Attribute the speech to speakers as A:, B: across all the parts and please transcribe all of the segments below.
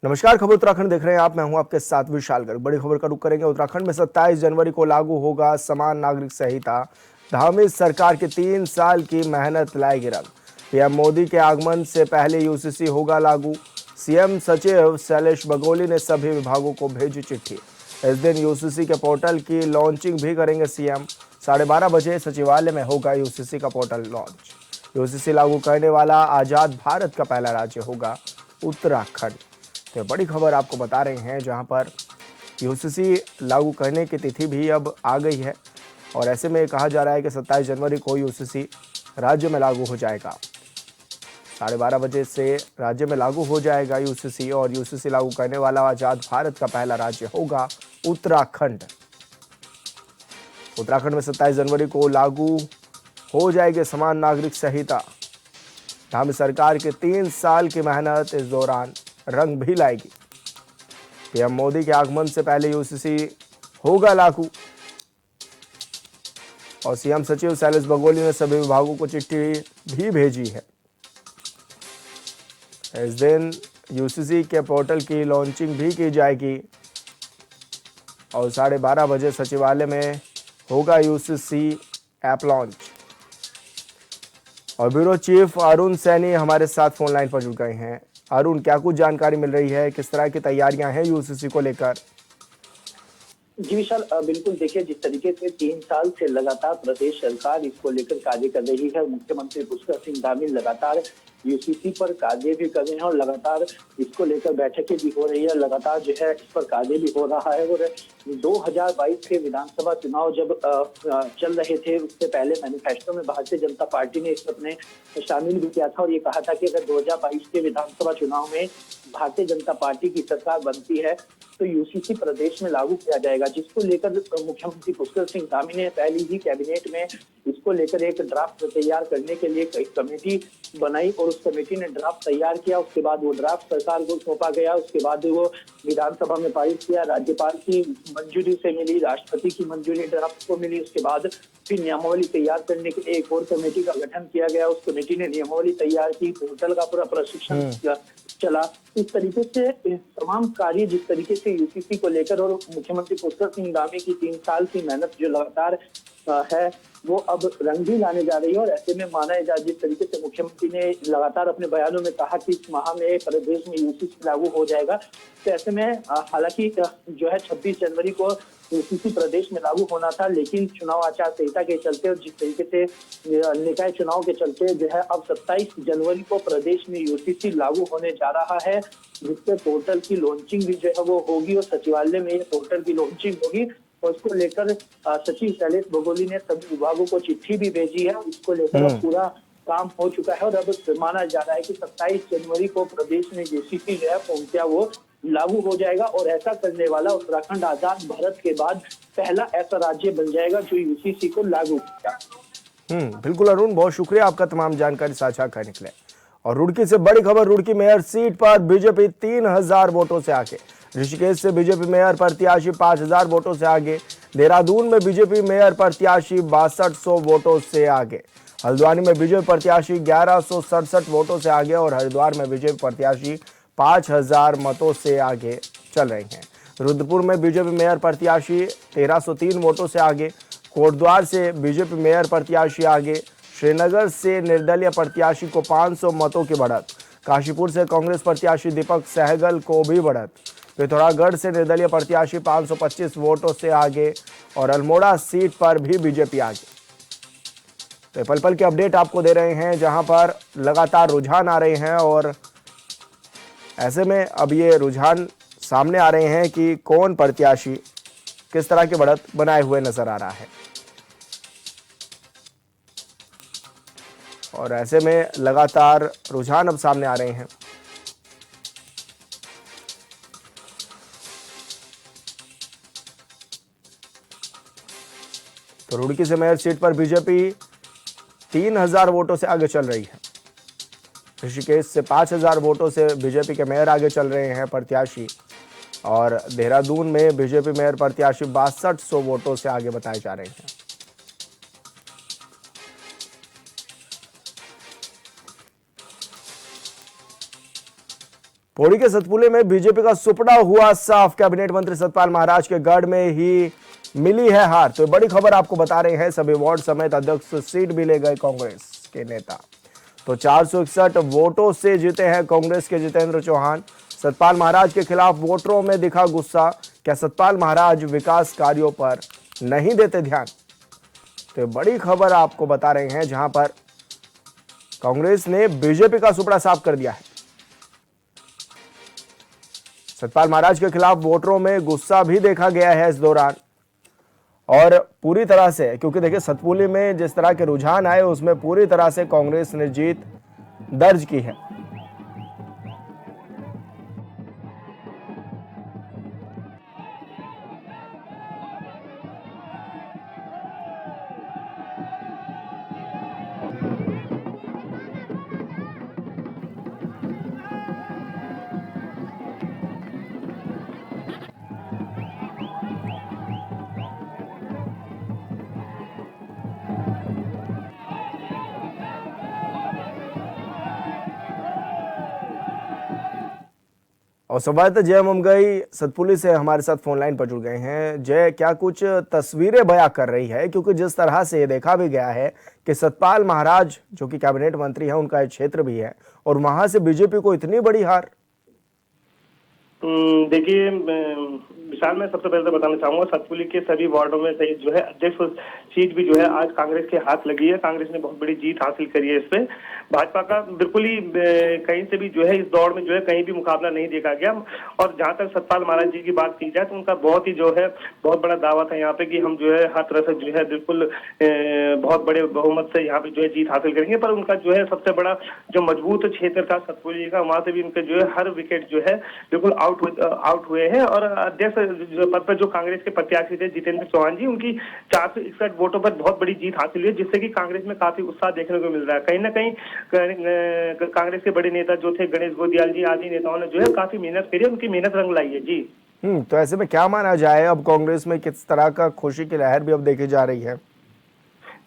A: नमस्कार, खबर उत्तराखंड देख रहे हैं आप। मैं हूं आपके साथ विशाल गर्ग। बड़ी खबर का रुख करेंगे। उत्तराखंड में 27 जनवरी को लागू होगा समान नागरिक संहिता। धामी सरकार की 3 साल की मेहनत लाएगी रंग। पीएम मोदी के आगमन से पहले यूसीसी होगा लागू। सीएम सचिव शैलेश बगोली ने सभी विभागों को भेजी चिट्ठी। इस दिन यूसीसी के पोर्टल की लॉन्चिंग भी करेंगे सीएम। 12:30 बजे सचिवालय में होगा यूसीसी का पोर्टल लॉन्च। यूसीसी लागू करने वाला आजाद भारत का पहला राज्य होगा उत्तराखंड। तो बड़ी खबर आपको बता रहे हैं, जहां पर यूसीसी लागू करने की तिथि भी अब आ गई है और ऐसे में कहा जा रहा है कि 27 जनवरी को यूसीसी राज्य में लागू हो जाएगा। 12:30 बजे से राज्य में लागू हो जाएगा यूसीसी और यूसीसी लागू करने वाला आजाद भारत का पहला राज्य होगा उत्तराखंड। उत्तराखंड में 27 जनवरी को लागू हो जाएगी समान नागरिक संहिता। धामी सरकार की 3 साल की मेहनत इस दौरान रंग भी लाएगी। पीएम मोदी के आगमन से पहले यूसीसी होगा लागू और सीएम सचिव शैलेश बगोली ने सभी विभागों को चिट्ठी भी भेजी है। इस दिन यूसीसी के पोर्टल की लॉन्चिंग भी की जाएगी और 12:30 बजे सचिवालय में होगा यूसीसी ऐप लॉन्च। और ब्यूरो चीफ अरुण सैनी हमारे साथ फोन लाइन पर जुड़ गए हैं। अरुण, क्या कुछ जानकारी मिल रही है? किस तरह की तैयारियां हैं यूसीसी को लेकर?
B: जी विशाल, बिल्कुल देखिए, जिस तरीके से 3 साल से लगातार प्रदेश सरकार इसको लेकर कार्य कर रही है। मुख्यमंत्री पुष्कर सिंह धामी लगातार यूसीसी पर कार्य भी कर रहे हैं और लगातार इसको लेकर बैठकें भी हो रही है। लगातार जो है इस पर कार्य भी हो रहा है। और 2022 के विधानसभा चुनाव जब चल रहे थे, उससे पहले मैनिफेस्टो में भारतीय जनता पार्टी ने इस अपने शामिल भी किया था और ये कहा था कि अगर 2022 के विधानसभा चुनाव में भारतीय जनता पार्टी की सरकार बनती है तो यूसीसी प्रदेश में लागू किया जाएगा, जिसको लेकर मुख्यमंत्री पुष्कर सिंह धामी ने पहले ही कैबिनेट में इसको लेकर एक ड्राफ्ट तैयार करने के लिए एक कमेटी बनाई और उस कमेटी ने ड्राफ्ट तैयार किया। उसके बाद वो ड्राफ्ट सरकार को सौंपा गया। उसके बाद वो विधानसभा में पारित किया, राज्यपाल की मंजूरी से मिली, राष्ट्रपति की मंजूरी ड्राफ्ट को मिली। उसके बाद फिर नियमावली तैयार करने के लिए एक और कमेटी का गठन किया गया। उस कमेटी ने नियमावली तैयार की, पोर्टल का पूरा प्रशिक्षण चला। इस तरीके से तमाम कार्य जिस तरीके से यूसीसी को लेकर और मुख्यमंत्री पुष्कर सिंह धामी की 3 साल की मेहनत जो लगातार है वो अब रंग भी लाने जा रही है। और ऐसे में माना जा, जिस तरीके से मुख्यमंत्री ने लगातार अपने बयानों में कहा कि इस माह में प्रदेश में यूसीसी लागू हो जाएगा, तो ऐसे में हालांकि जो है 26 जनवरी को यूसीसी प्रदेश में लागू होना था, लेकिन चुनाव आचार संहिता के चलते और जिस तरीके से निकाय चुनाव के चलते जो है अब 27 जनवरी को प्रदेश में यूसीसी लागू होने जा रहा है, जिससे पोर्टल की लॉन्चिंग भी जो है वो होगी और सचिवालय में पोर्टल की लॉन्चिंग होगी। और इसको लेकर सचिव शैलेश बगोली ने सभी विभागों को चिट्ठी भी भेजी है। इसको लेकर पूरा काम हो चुका है और अब माना जा रहा है कि 27 जनवरी को प्रदेश में यूसीसी जो है पहुंचा वो लागू हो जाएगा और ऐसा करने वाला उत्तराखंड आजाद भारत के बाद पहला ऐसा राज्य बन जाएगा जो यूसीसी को लागू किया।
A: बिल्कुल अरुण, बहुत शुक्रिया आपका तमाम जानकारी साझा करने के लिए। और रुड़की से बड़ी खबर, रुड़की मेयर सीट पर बीजेपी 3000 वोटों से आगे। ऋषिकेश से बीजेपी मेयर प्रत्याशी 5000 वोटों से आगे। देहरादून में बीजेपी मेयर प्रत्याशी 6200 वोटों से आगे। हल्द्वानी में बीजेपी प्रत्याशी 1167 वोटों से आगे और हरिद्वार में बीजेपी प्रत्याशी 5000 मतों से आगे चल रही हैं। रुद्रपुर में बीजेपी मेयर प्रत्याशी 1303 वोटों से आगे। कोटद्वार से बीजेपी मेयर प्रत्याशी आगे। श्रीनगर से निर्दलीय प्रत्याशी को 500 मतों की बढ़त। काशीपुर से कांग्रेस प्रत्याशी दीपक सहगल को भी बढ़त। पिथौरागढ़ से निर्दलीय प्रत्याशी 525 वोटों से आगे और अल्मोड़ा सीट पर भी बीजेपी आगे। तो पल पल के अपडेट आपको दे रहे हैं, जहां पर लगातार रुझान आ रहे हैं और ऐसे में अब ये रुझान सामने आ रहे हैं कि कौन प्रत्याशी किस तरह की बढ़त बनाए हुए नजर आ रहा है। और ऐसे में लगातार रुझान अब सामने आ रहे हैं। तो रुड़की से मेयर सीट पर बीजेपी 3000 वोटों से आगे चल रही है। ऋषिकेश से 5000 वोटों से बीजेपी के मेयर आगे चल रहे हैं प्रत्याशी और देहरादून में बीजेपी मेयर प्रत्याशी 6200 वोटों से आगे बताए जा रहे हैं। पौड़ी के सतपुले में बीजेपी का सुपड़ा हुआ साफ। कैबिनेट मंत्री सतपाल महाराज के गढ़ में ही मिली है हार। तो बड़ी खबर आपको बता रहे हैं, सभी वार्ड समेत अध्यक्ष सीट भी ले गए कांग्रेस के नेता। तो 461 वोटों से जीते हैं कांग्रेस के जितेंद्र चौहान। सतपाल महाराज के खिलाफ वोटरों में दिखा गुस्सा। क्या सतपाल महाराज विकास कार्यों पर नहीं देते ध्यान? तो बड़ी खबर आपको बता रहे हैं, जहां पर कांग्रेस ने बीजेपी का सुपड़ा साफ कर दिया है। सतपाल महाराज के खिलाफ वोटरों में गुस्सा भी देखा गया है इस दौरान। और पूरी तरह से, क्योंकि देखिए सतपुली में जिस तरह के रुझान आए उसमें पूरी तरह से कांग्रेस ने जीत दर्ज की है। और संवाददाता जय मुमगई सतपुली से हमारे साथ फोन लाइन पर जुड़ गए हैं। जय, क्या कुछ तस्वीरें बयां कर रही है? क्योंकि जिस तरह से ये देखा भी गया है कि सतपाल महाराज जो कि कैबिनेट मंत्री है, उनका एक क्षेत्र भी है, और वहां से बीजेपी को इतनी बड़ी हार।
C: देखिए विशाल, मैं सबसे पहले तो बताना चाहूंगा सतपुली के सभी वार्डों में जो है अध्यक्ष सीट भी जो है आज कांग्रेस के हाथ लगी है। कांग्रेस ने बहुत बड़ी जीत हासिल करी है। इसमें भाजपा का बिल्कुल ही कहीं से भी जो है इस दौड़ में जो है कहीं भी मुकाबला नहीं देखा गया। और जहां तक सतपाल महाराज जी की बात की जाए तो उनका बहुत ही जो है बहुत बड़ा दावा था यहाँ पे कि हम जो है हर तरह से जो है बिल्कुल बहुत बड़े बहुमत से यहाँ पे जो है जीत हासिल करेंगे। पर उनका जो है सबसे बड़ा जो मजबूत क्षेत्र था सतपुली का, वहां से भी उनके जो है हर विकेट जो है बिल्कुल आउट हुए हैं। और अध्यक्ष पद पर जो कांग्रेस के प्रत्याशी थे जितेंद्र चौहान जी, उनकी 461 वोटों पर बहुत बड़ी जीत हासिल हुई है, जिससे कि कांग्रेस में काफी उत्साह देखने को मिल रहा है। कहीं ना कहीं कांग्रेस के बड़े नेता जो थे गणेश गोदियाल जी आदि नेताओं ने जो है काफी मेहनत करी, उनकी मेहनत रंग लाई है जी।
A: तो ऐसे में क्या माना जाए, अब कांग्रेस में किस तरह का खुशी की लहर भी अब देखी जा रही है?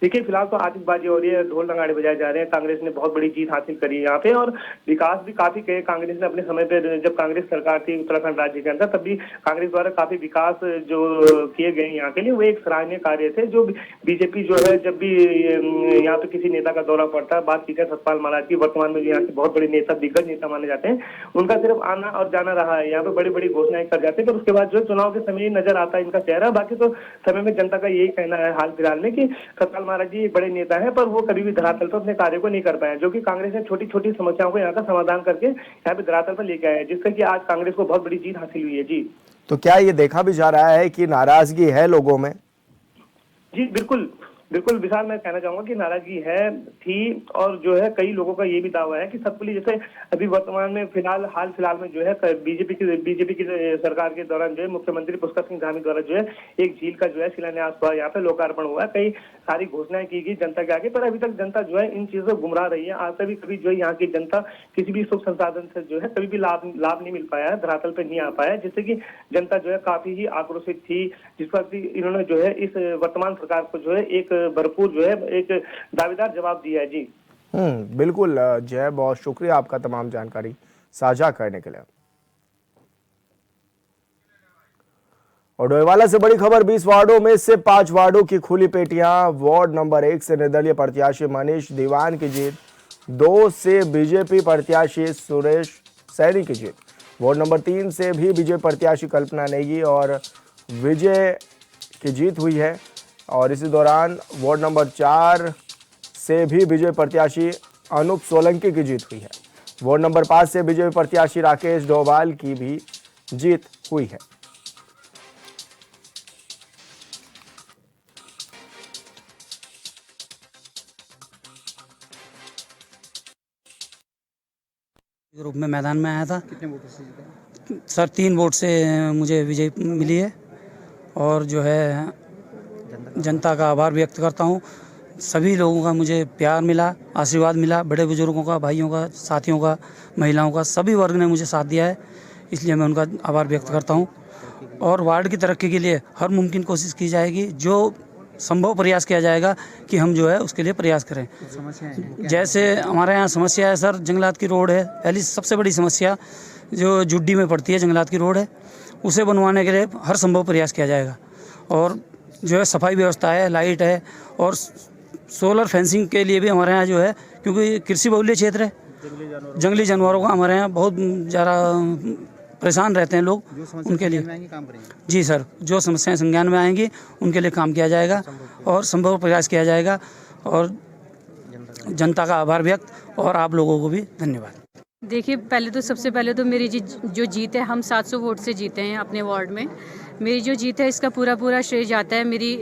C: देखिए फिलहाल तो आतिशबाजी हो रही है, ढोल नगाड़े बजाए जा रहे हैं। कांग्रेस ने बहुत बड़ी जीत हासिल करी है यहाँ पे, और विकास भी काफी किए कांग्रेस ने अपने समय पे। जब कांग्रेस सरकार थी उत्तराखंड राज्य के अंदर, तब भी कांग्रेस द्वारा काफी विकास जो किए गए यहाँ के लिए वो एक सराहनीय कार्य थे। जो बीजेपी जो है जब भी यहाँ पे किसी नेता का दौरा पड़ता है, बात की जाए सतपाल महाराज की, वर्तमान में यहाँ के बहुत बड़े नेता, दिग्गज नेता माने जाते हैं, उनका सिर्फ आना और जाना रहा है। यहाँ पे बड़ी बड़ी घोषणाएं कर जाते हैं, पर उसके बाद जो चुनाव के समय नजर आता है इनका चेहरा। बाकी तो समय में जनता का यही कहना है हाल फिलहाल में कि सतपाल महाराज जी एक बड़े नेता है, पर वो कभी भी धरातल पर अपने कार्य को नहीं कर पाए, जो कि कांग्रेस ने छोटी छोटी समस्याओं को यहाँ का समाधान करके यहाँ पे धरातल पर लेके आए, जिससे कि आज कांग्रेस को बहुत बड़ी जीत हासिल हुई है जी।
A: तो क्या ये देखा भी जा रहा है कि नाराजगी है लोगों में?
C: जी बिल्कुल बिल्कुल विशाल, मैं कहना चाहूंगा कि नाराजगी है, थी, और जो है कई लोगों का ये भी दावा है कि सतपुली जैसे अभी वर्तमान में हाल फिलहाल में जो है बीजेपी की सरकार के दौरान जो है मुख्यमंत्री पुष्कर सिंह धामी द्वारा जो है एक झील का जो है शिलान्यास हुआ, यहाँ पे लोकार्पण हुआ, कई सारी घोषणाएं की गई जनता के आगे, पर अभी तक जनता जो है इन चीजों से गुमराह रही है। आज तक भी कभी जो है यहाँ की जनता किसी भी सुख संसाधन से जो है कभी भी लाभ नहीं मिल पाया है, धरातल पर नहीं आ पाया, जिससे कि जनता जो है काफी ही आक्रोशित थी, जिस पर इन्होंने जो है इस वर्तमान सरकार को जो है एक भरपूर जो है एक दावेदार जवाब दिया है जी।
A: बिल्कुल जय, बहुत शुक्रिया आपका तमाम जानकारी साझा करने के लिए। और डोईवाला से बड़ी खबर, 20 वार्डों में से 5 वार्डों की खुली पेटियां। वार्ड नंबर 1 से निर्दलीय प्रत्याशी मनीष दीवान की जीत, 2 से बीजेपी प्रत्याशी सुरेश सैनी की जीत, वार्ड नंबर 3 से भी बीजेपी प्रत्याशी कल्पना नेगी और विजय की जीत हुई है। और इसी दौरान वार्ड नंबर 4 से भी बीजेपी प्रत्याशी अनूप सोलंकी की जीत हुई है। वार्ड नंबर 5 से बीजेपी प्रत्याशी राकेश डोभाल की भी जीत हुई है।
D: ग्रुप में मैदान में आया था। कितने वोटों से जीता? सर 3 वोट से मुझे विजय मिली है, और जो है जनता का आभार व्यक्त करता हूँ। सभी लोगों का मुझे प्यार मिला, आशीर्वाद मिला, बड़े बुजुर्गों का, भाइयों का, साथियों का, महिलाओं का, सभी वर्ग ने मुझे साथ दिया है, इसलिए मैं उनका आभार व्यक्त करता हूँ। और वार्ड की तरक्की के लिए हर मुमकिन कोशिश की जाएगी। जो संभव प्रयास किया जाएगा कि हम जो है उसके लिए प्रयास करें। जैसे हमारे यहाँ समस्या है सर, जंगलात की रोड है पहली सबसे बड़ी समस्या, जो जुड्डी में पड़ती है जंगलात की रोड है, उसे बनवाने के लिए हर संभव प्रयास किया जाएगा। और जो है सफाई व्यवस्था है, लाइट है, और सोलर फेंसिंग के लिए भी हमारे यहाँ जो है, क्योंकि कृषि बहुल्य क्षेत्र है, जंगली जानवरों का हमारे यहाँ बहुत ज़्यादा परेशान रहते हैं लोग, उनके लिए जी सर, जो समस्याएं संज्ञान में आएंगी उनके लिए काम किया जाएगा और संभव प्रयास किया जाएगा। और जनता का आभार व्यक्त, और आप लोगों को भी धन्यवाद।
E: देखिए, पहले तो सबसे पहले तो मेरी जो जीत है, हम 700 वोट से जीते हैं अपने वार्ड में। मेरी जो जीत है इसका पूरा श्रेय जाता है मेरी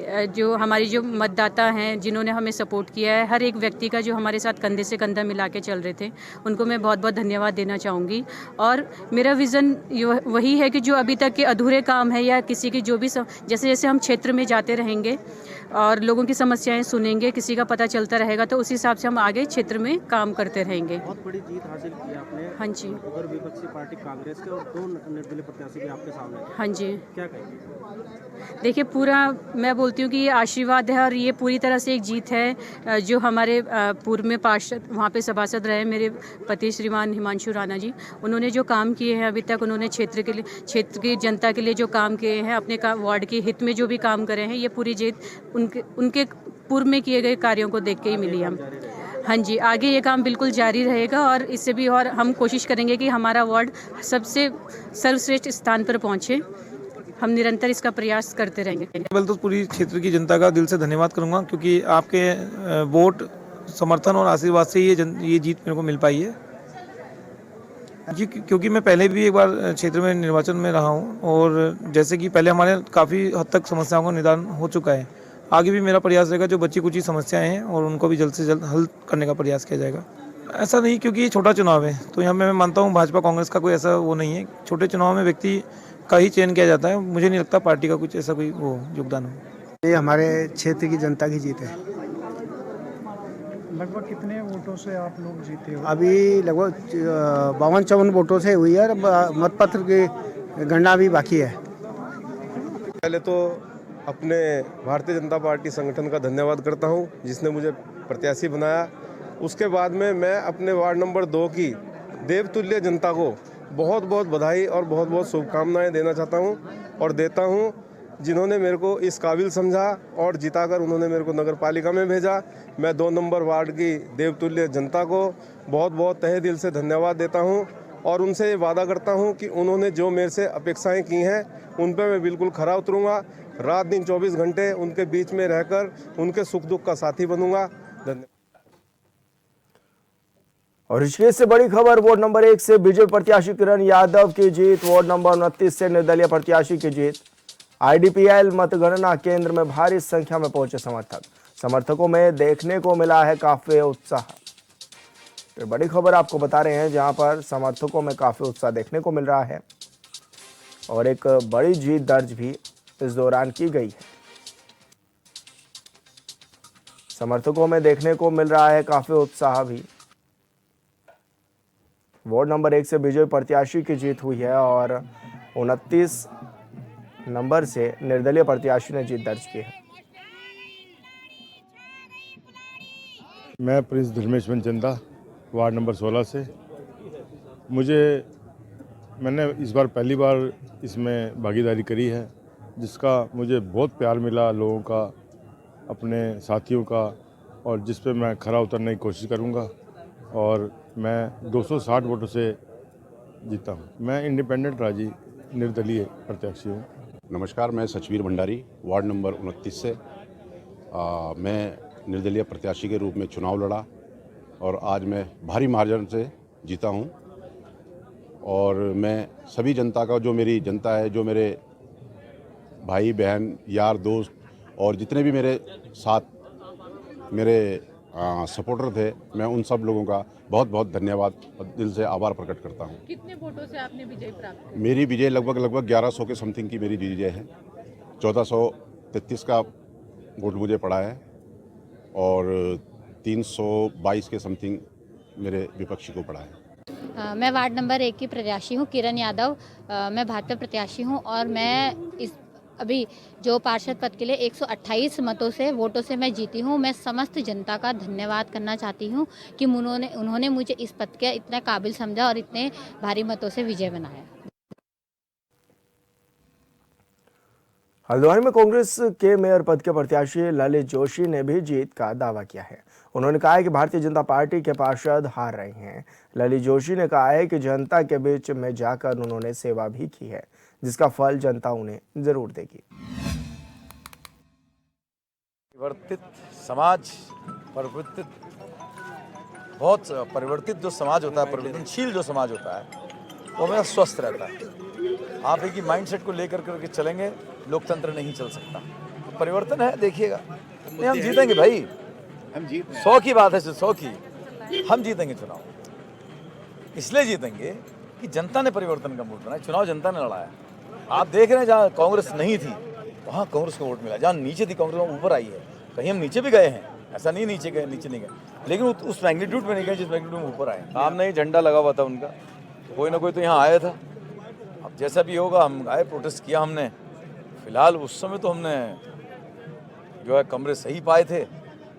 E: हमारी जो मतदाता हैं जिन्होंने हमें सपोर्ट किया है, हर एक व्यक्ति का जो हमारे साथ कंधे से कंधा मिला के चल रहे थे, उनको मैं बहुत बहुत धन्यवाद देना चाहूँगी। और मेरा विज़न वही है कि जो अभी तक के अधूरे काम है या किसी की जो भी जैसे जैसे हम क्षेत्र में जाते रहेंगे और लोगों की समस्याएं सुनेंगे, किसी का पता चलता रहेगा, तो उस हिसाब से हम आगे क्षेत्र में काम करते रहेंगे।
F: बहुत बड़ी जीत हासिल की आपने।
E: हाँ जी।
F: उधर विपक्षी पार्टी कांग्रेस के और 2 निर्दलीय प्रत्याशी भी आपके सामने हैं।
E: हाँ जी।
F: क्या कहेंगे?
E: देखिए, पूरा मैं बोलती हूँ कि ये आशीर्वाद है और ये पूरी तरह से एक जीत है। जो हमारे पूर्व में पार्षद वहाँ पे सभासद रहे मेरे पति श्रीमान हिमांशु राणा जी, उन्होंने जो काम किए हैं अभी तक, उन्होंने क्षेत्र की जनता के लिए जो काम किए हैं, अपने वार्ड के हित में जो भी काम करे हैं, ये पूरी जीत उनके पूर्व में किए गए कार्यों को देख के ही मिली हम। हाँ जी, आगे ये काम बिल्कुल जारी रहेगा और इससे भी और हम कोशिश करेंगे कि हमारा वार्ड सबसे सर्वश्रेष्ठ स्थान पर पहुँचे। हम निरंतर इसका प्रयास करते रहेंगे।
G: पहले तो पूरी क्षेत्र की जनता का दिल से धन्यवाद करूंगा, क्योंकि आपके वोट, समर्थन और आशीर्वाद से ये जीत मेरे को मिल पाई है। क्योंकि मैं पहले भी एक बार क्षेत्र में निर्वाचन में रहा हूं, और जैसे कि पहले हमारे काफ़ी हद तक समस्याओं का निदान हो चुका है। आगे भी मेरा प्रयास रहेगा जो बची कुछ समस्याएं हैं और उनको भी जल्द से जल्द हल करने का प्रयास किया जाएगा। ऐसा नहीं, क्योंकि ये छोटा चुनाव है, तो यहाँ मैं मानता हूँ भाजपा कांग्रेस का कोई ऐसा वो नहीं है। छोटे चुनाव में व्यक्ति का ही चयन किया जाता है, मुझे नहीं लगता पार्टी का कुछ ऐसा कोई वो योगदान हो।
H: ये हमारे क्षेत्र की जनता की जीत है।
F: लगभग कितने वोटों से आप लोग जीते हो?
H: अभी लगभग 52-54 वोटों से हुई है, मतपत्र की गणना भी बाकी है।
I: पहले तो अपने भारतीय जनता पार्टी संगठन का धन्यवाद करता हूं, जिसने मुझे प्रत्याशी बनाया। उसके बाद में मैं अपने वार्ड नंबर 2 की देवतुल्य जनता को बहुत बहुत बधाई और बहुत बहुत शुभकामनाएं देना चाहता हूं और देता हूं, जिन्होंने मेरे को इस काबिल समझा और जिताकर उन्होंने मेरे को नगर पालिका में भेजा। मैं 2 नंबर वार्ड की देवतुल्य जनता को बहुत बहुत तहे दिल से धन्यवाद देता हूं और उनसे ये वादा करता हूं कि उन्होंने जो मेरे से अपेक्षाएं की हैं उन पर मैं बिल्कुल खरा उतरूंगा। रात दिन 24 घंटे उनके बीच में रहकर उनके सुख दुख का साथी बनूंगा। धन्यवाद।
A: और ऋषिकेश से बड़ी खबर, वार्ड नंबर 1 से बीजेपी प्रत्याशी किरण यादव की जीत, वार्ड नंबर 29 से निर्दलीय प्रत्याशी की जीत। आईडीपीएल मतगणना केंद्र में भारी संख्या में पहुंचे समर्थकों में देखने को मिला है काफी उत्साह। तो बड़ी खबर आपको बता रहे हैं, जहां पर समर्थकों में काफी उत्साह देखने को मिल रहा है और एक बड़ी जीत दर्ज भी इस दौरान की गई है। समर्थकों में देखने को मिल रहा है काफी उत्साह भी। वार्ड नंबर 1 से बीजेपी प्रत्याशी की जीत हुई है और 29 नंबर से निर्दलीय प्रत्याशी ने जीत दर्ज की है।
J: मैं प्रिंस धर्मेश चंदा, वार्ड नंबर 16 से। मैंने इस बार पहली बार इसमें भागीदारी करी है, जिसका मुझे बहुत प्यार मिला लोगों का, अपने साथियों का, और जिस पे मैं खरा उतरने की कोशिश करूंगा। और मैं 260 वोटों से जीता हूँ। मैं इंडिपेंडेंट राजी निर्दलीय प्रत्याशी हूँ।
K: नमस्कार, मैं सचवीर भंडारी, वार्ड नंबर 29 से मैं निर्दलीय प्रत्याशी के रूप में चुनाव लड़ा और आज मैं भारी मार्जिन से जीता हूँ। और मैं सभी जनता का, जो मेरी जनता है, जो मेरे भाई बहन यार दोस्त और जितने भी मेरे साथ मेरे सपोर्टर थे, मैं उन सब लोगों का बहुत बहुत धन्यवाद और दिल से आभार प्रकट करता हूं।
E: कितने वोटों से आपने विजय प्राप्त की?
K: मेरी विजय लगभग 1100 के समथिंग की मेरी विजय है। 1433 का वोट मुझे पड़ा है और 322 के समथिंग मेरे विपक्षी को पड़ा है।
L: मैं वार्ड नंबर 1 की प्रत्याशी हूँ, किरण यादव। मैं भाजपा प्रत्याशी हूँ और मैं इस अभी जो पार्षद पद के लिए 128 मतों से वोटों से मैं जीती हूँ। मैं समस्त जनता का धन्यवाद करना चाहती हूँ कि उन्होंने मुझे इस पद के इतने काबिल समझा और इतने भारी मतों से विजय बनाया।
A: हल्द्वानी में कांग्रेस के मेयर पद के प्रत्याशी ललित जोशी ने भी जीत का दावा किया है। उन्होंने कहा है कि भारतीय जनता पार्टी के पार्षद हार रहे हैं। ललित जोशी ने कहा है कि जनता के बीच में जाकर उन्होंने सेवा भी की है, जिसका फल जनता उन्हें जरूर देगी।
M: परिवर्तित समाज, बहुत परिवर्तित जो समाज होता है, परिवर्तनशील जो समाज होता है, वो हमेशा स्वस्थ रहता है। आप एक ही माइंडसेट को लेकर करके चलेंगे, लोकतंत्र नहीं चल सकता। तो परिवर्तन है, देखिएगा। नहीं, हम जीतेंगे भाई, हम जीत 100 की बात है, 100 की हम जीतेंगे चुनाव। इसलिए जीतेंगे कि जनता ने परिवर्तन का मूड बनाया, चुनाव जनता ने लड़ाया। आप देख रहे हैं जहाँ कांग्रेस नहीं थी वहाँ कांग्रेस को वोट मिला, जहाँ नीचे थी कांग्रेस वहाँ ऊपर आई है। कहीं हम नीचे भी गए हैं, ऐसा नहीं नीचे गए, नीचे नहीं गए, लेकिन उस मैग्नीट्यूड में नहीं गए जिस मैग्नीट्यूड में ऊपर आए। सामने ही झंडा लगा हुआ था उनका, कोई ना कोई तो यहाँ आया था। अब जैसा भी होगा, हम आए, प्रोटेस्ट किया हमने। फिलहाल उस समय तो हमने जो है कमरे सही पाए थे,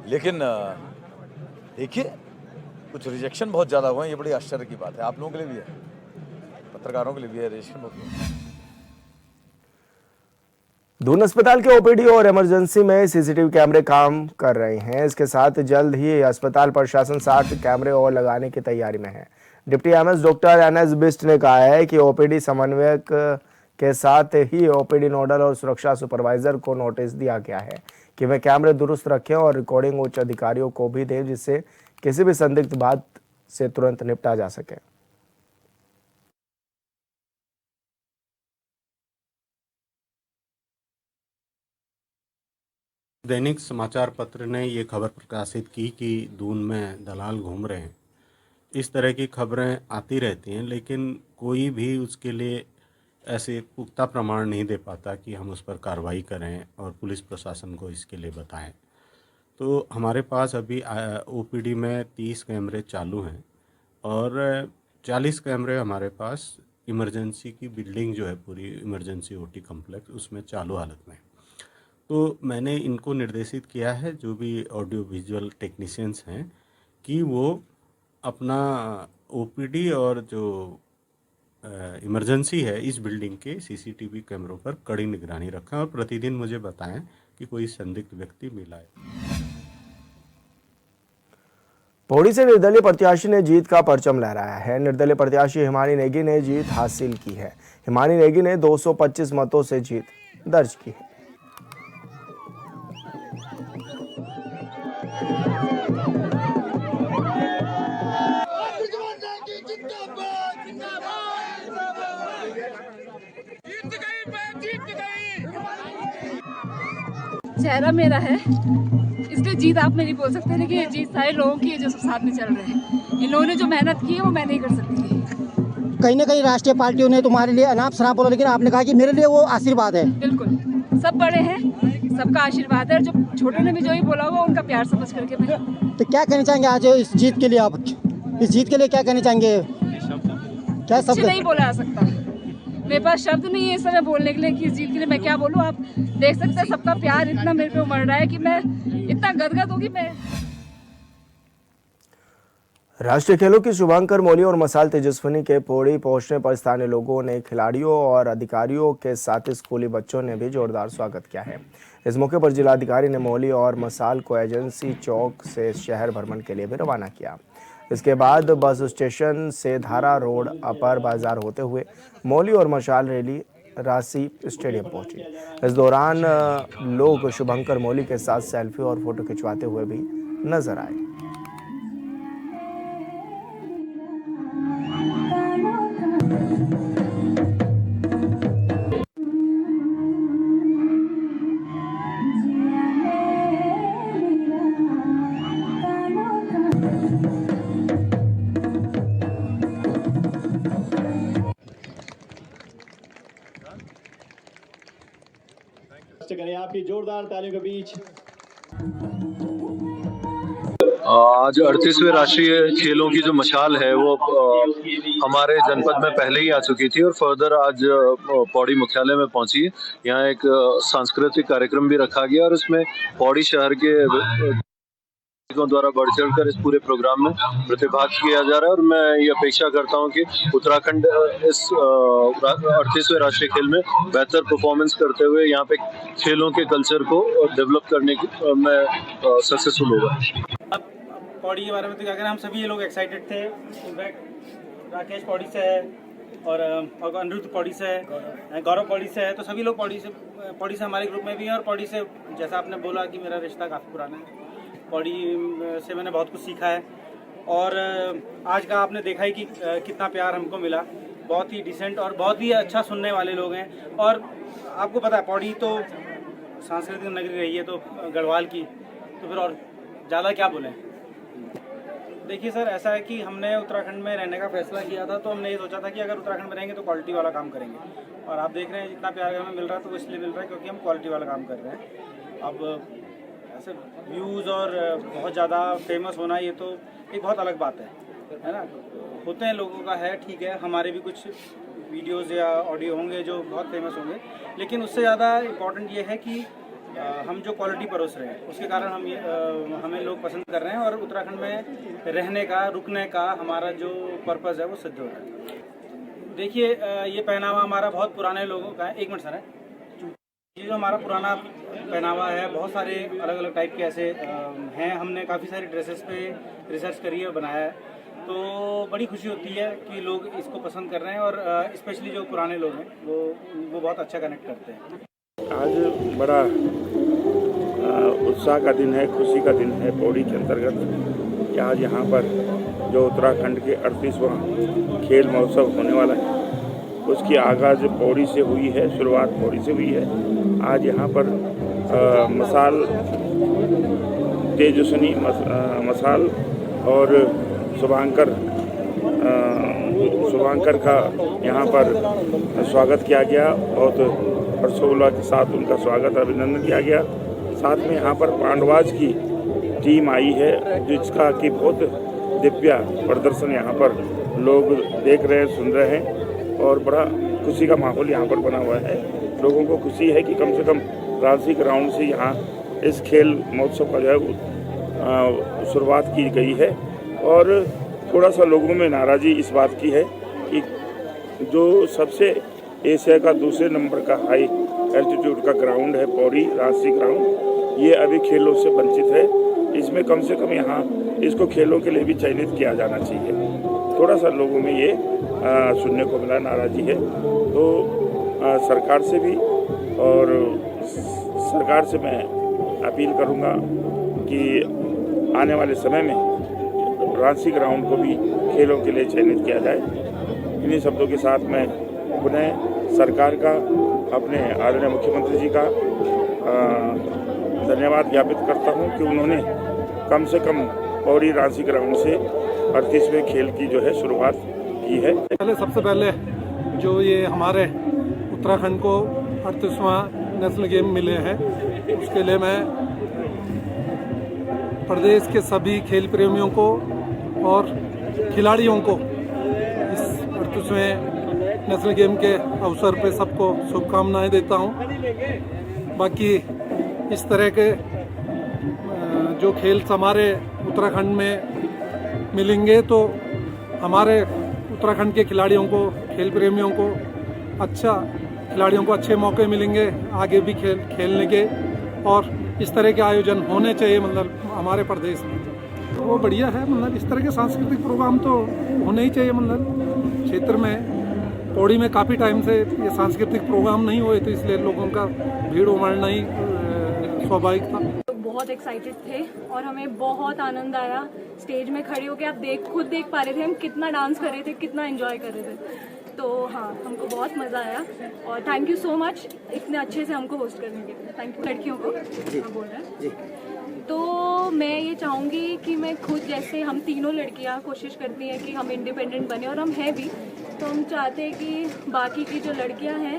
M: लेकिन देखिए कुछ रिजेक्शन बहुत ज़्यादा हुए हैं। ये बड़ी आश्चर्य की बात है, आप लोगों के लिए भी है, पत्रकारों के लिए भी है, रिजेक्शन बहुत हुआ।
A: दून अस्पताल के ओपीडी और इमरजेंसी में सीसीटीवी कैमरे काम कर रहे हैं। इसके साथ जल्द ही अस्पताल प्रशासन 60 कैमरे और लगाने की तैयारी में है। Deputy MS doctor NS Bisht ने कहा है कि ओपीडी समन्वयक के साथ ही ओपीडी नोडल और सुरक्षा सुपरवाइजर को नोटिस दिया गया है कि वे कैमरे दुरुस्त रखें और रिकॉर्डिंग उच्च अधिकारियों को भी दें, जिससे किसी भी संदिग्ध बात से तुरंत निपटा जा सके।
N: दैनिक समाचार पत्र ने ये खबर प्रकाशित की कि दून में दलाल घूम रहे हैं। इस तरह की खबरें आती रहती हैं, लेकिन कोई भी उसके लिए ऐसे पुख्ता प्रमाण नहीं दे पाता कि हम उस पर कार्रवाई करें और पुलिस प्रशासन को इसके लिए बताएं। तो हमारे पास अभी ओपीडी में 30 कैमरे चालू हैं और 40 कैमरे हमारे पास इमरजेंसी की बिल्डिंग जो है, पूरी इमरजेंसी ओटी कम्प्लेक्स, उसमें चालू हालत में। तो मैंने इनको निर्देशित किया है, जो भी ऑडियो विजुअल टेक्नीशियंस हैं, कि वो अपना ओपीडी और जो इमरजेंसी है इस बिल्डिंग के सीसीटीवी कैमरों पर कड़ी निगरानी रखें और प्रतिदिन मुझे बताएं कि कोई संदिग्ध व्यक्ति मिला है।
A: पौड़ी से निर्दलीय प्रत्याशी ने जीत का परचम लहराया है। निर्दलीय प्रत्याशी हिमानी नेगी ने जीत हासिल की है। हिमानी नेगी ने 225 मतों से जीत दर्ज की है।
O: चेहरा मेरा है, इसलिए जीत आप में नहीं बोल सकते, लेकिन ये जीत सारे लोगों की है जो सब साथ में चल रहे हैं। इन लोगों ने जो मेहनत की है वो मैं नहीं कर सकती थी।
P: कहीं ना कहीं राष्ट्रीय पार्टियों ने तुम्हारे लिए अनाप शनाप बोला, लेकिन आपने कहा कि मेरे लिए वो आशीर्वाद है।
O: बिल्कुल, सब बड़े हैं, सबका आशीर्वाद है, जो छोटों ने भी जो ही बोला होगा उनका प्यार समझ करके मैं।
P: तो क्या कहना चाहेंगे आज इस जीत के लिए? आप इस जीत के लिए क्या कहना चाहेंगे? क्या
O: कुछ नहीं बोला जा सकता, मेरे पास शब्द नहीं है इस समय बोलने के लिए कि इस जीत के लिए मैं क्या बोलूं। आप देख सकते हैं सबका प्यार इतना मेरे पे उमड़ रहा है कि मैं इतना गदगद हूं कि मैं।
A: राष्ट्रीय खेलों की शुभांकर मौली और मसाल तेजस्विनी के पौड़ी पहुंचने पर स्थानीय लोगों ने, खिलाड़ियों और अधिकारियों के साथ स्कूली बच्चों ने भी जोरदार स्वागत किया है। इस मौके पर जिलाधिकारी ने मौली और मसाल को एजेंसी चौक से शहर भ्रमण के लिए भी रवाना किया। इसके बाद बस स्टेशन से धारा रोड अपर बाजार होते हुए मौली और मशाल रैली राशि स्टेडियम पहुंची। इस दौरान लोग शुभंकर मौली के साथ सेल्फी और फोटो खिंचवाते हुए भी नजर आए।
Q: करें आपकी जोरदार तालियों के बीच। आज 38वें राष्ट्रीय खेलों की जो मशाल है वो हमारे जनपद में पहले ही आ चुकी थी और फर्दर आज पौड़ी मुख्यालय में पहुंची है। यहाँ एक सांस्कृतिक कार्यक्रम भी रखा गया और इसमें पौड़ी शहर के द्वारा बढ़ चढ़कर इस पूरे प्रोग्राम में प्रतिभाग किया जा रहा है और मैं ये अपेक्षा करता हूं कि उत्तराखंड इस 38वें राष्ट्रीय खेल में बेहतर परफॉर्मेंस करते हुए यहाँ पे खेलों के कल्चर को डेवलप करने में सक्सेसफुल होगा।
F: पौड़ी के बारे में तो क्या करें, हम सभी ये लोग एक्साइटेड थे। इनफैक्ट राकेश पौड़ी से है और अनिरुद्ध पौड़ी से है, गौरव पौड़ी से है, तो सभी लोग पौड़ी से हमारे ग्रुप में भी हैं। और पौड़ी से जैसा आपने बोला कि मेरा रिश्ता काफ़ी पुराना है, पौड़ी से मैंने बहुत कुछ सीखा है। और आज का आपने देखा ही कि कितना प्यार हमको मिला, बहुत ही डिसेंट और बहुत ही अच्छा सुनने वाले लोग हैं। और आपको पता है पौड़ी तो सांस्कृतिक नगरी रही है तो गढ़वाल की, तो फिर और ज़्यादा क्या बोलें। देखिए सर, ऐसा है कि हमने उत्तराखंड में रहने का फैसला किया था, तो हमने ये सोचा था कि अगर उत्तराखंड में रहेंगे तो क्वालिटी वाला काम करेंगे। और आप देख रहे हैं जितना प्यार हमें मिल रहा है तो वो इसलिए मिल रहा है क्योंकि हम क्वालिटी वाला काम कर रहे हैं। अब ऐसे व्यूज़ और बहुत ज़्यादा फेमस होना ये तो एक बहुत अलग बात है ना। होते हैं लोगों का है, ठीक है, हमारे भी कुछ वीडियोज़ या ऑडियो होंगे जो बहुत फेमस होंगे, लेकिन उससे ज़्यादा इम्पॉर्टेंट ये है कि हम जो क्वालिटी परोस रहे हैं उसके कारण हमें लोग पसंद कर रहे हैं और उत्तराखंड में रहने का, रुकने का हमारा जो पर्पज़ है वो सिद्ध हो रहा है। देखिए ये पहनावा हमारा बहुत पुराने लोगों का है। एक मिनट सर है, ये जो हमारा पुराना पहनावा है, बहुत सारे अलग अलग टाइप के ऐसे हैं। हमने काफ़ी सारी ड्रेसेस पे रिसर्च करी है और बनाया है, तो बड़ी खुशी होती है कि लोग इसको पसंद कर रहे हैं और स्पेशली जो पुराने लोग हैं वो बहुत अच्छा कनेक्ट करते हैं।
R: आज बड़ा उत्साह का दिन है, खुशी का दिन है पौड़ी के अंतर्गत कि आज यहाँ पर जो उत्तराखंड के 38वां खेल महोत्सव होने वाला है उसकी आगाज़ पौड़ी से हुई है, शुरुआत पौड़ी से हुई है। आज यहाँ पर मसाल, तेजस्विनी मसाल और शुभांकर का यहाँ पर स्वागत किया गया। बहुत हर्षोल्लास के साथ उनका स्वागत, अभिनंदन किया गया। साथ में यहाँ पर पांडवाज की टीम आई है जिसका कि बहुत दिव्य प्रदर्शन यहाँ पर लोग देख रहे हैं, सुन रहे हैं और बड़ा खुशी का माहौल यहाँ पर बना हुआ है। लोगों को खुशी है कि कम से कम रांची ग्राउंड से यहाँ इस खेल महोत्सव का जो है शुरुआत की गई है। और थोड़ा सा लोगों में नाराज़गी इस बात की है कि जो सबसे एशिया का दूसरे नंबर का हाई एल्टीट्यूड का ग्राउंड है पौड़ी रांची ग्राउंड, ये अभी खेलों से वंचित है। इसमें कम से कम यहाँ इसको खेलों के लिए भी चयनित किया जाना चाहिए। थोड़ा सा लोगों में ये सुनने को मिला, नाराज़गी है। तो सरकार से भी और सरकार से मैं अपील करूँगा कि आने वाले समय में रांची ग्राउंड को भी खेलों के लिए चयनित किया जाए। इन्हीं शब्दों के साथ मैं पुनः सरकार का, अपने आदरणीय मुख्यमंत्री जी का धन्यवाद ज्ञापित करता हूं कि उन्होंने कम से कम पौड़ी रांची ग्राउंड से 38वें खेल की जो है शुरुआत की है।
S: सबसे पहले जो ये हमारे उत्तराखंड को 38वां नेशनल गेम मिले हैं उसके लिए मैं प्रदेश के सभी खेल प्रेमियों को और खिलाड़ियों को इस 38वें नेशनल गेम के अवसर पे सबको शुभकामनाएं देता हूं। बाकी इस तरह के जो खेल हमारे उत्तराखंड में मिलेंगे तो हमारे उत्तराखंड के खिलाड़ियों को, खेल प्रेमियों को खिलाड़ियों को अच्छे मौके मिलेंगे आगे भी खेलने के। और इस तरह के आयोजन होने चाहिए मतलब हमारे प्रदेश में, तो वो बढ़िया है। मतलब इस तरह के सांस्कृतिक प्रोग्राम तो होने ही चाहिए। मतलब क्षेत्र में पौड़ी में काफ़ी टाइम से ये सांस्कृतिक प्रोग्राम नहीं हुए, तो इसलिए लोगों का भीड़ उमड़ना ही स्वाभाविक था।
T: बहुत एक्साइटेड थे और हमें बहुत आनंद आया। स्टेज में खड़े होकर आप खुद देख पा रहे थे हम कितना डांस कर रहे थे, कितना एंजॉय कर रहे थे। तो हाँ, हमको बहुत मज़ा आया और थैंक यू सो मच इतने अच्छे से हमको होस्ट करने के लिए। थैंक यू लड़कियों को। हाँ, बोल रहे हैं। तो मैं ये चाहूँगी कि मैं खुद, जैसे हम तीनों लड़कियाँ कोशिश करती हैं कि हम इंडिपेंडेंट बने और हम हैं भी, तो हम चाहते हैं कि बाकी की जो लड़कियाँ हैं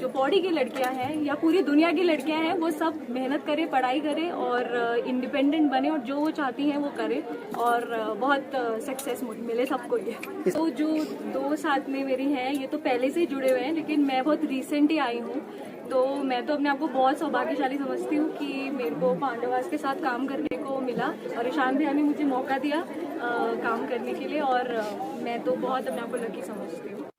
T: जो पौड़ी की लड़कियां हैं या पूरी दुनिया की लड़कियां हैं वो सब मेहनत करें, पढ़ाई करें और इंडिपेंडेंट बने और जो वो चाहती हैं वो करें और बहुत सक्सेस मिले सबको। ये तो जो 2 साथ में मेरी हैं ये तो पहले से ही जुड़े हुए हैं, लेकिन मैं बहुत रिसेंट ही आई हूँ, तो मैं तो अपने आप को बहुत सौभाग्यशाली समझती हूँ कि मेरे को पांडवास के साथ काम करने को मिला और ईशान भैया ने मुझे मौका दिया काम करने के लिए और मैं तो बहुत अपने आप को लकी समझती हूँ।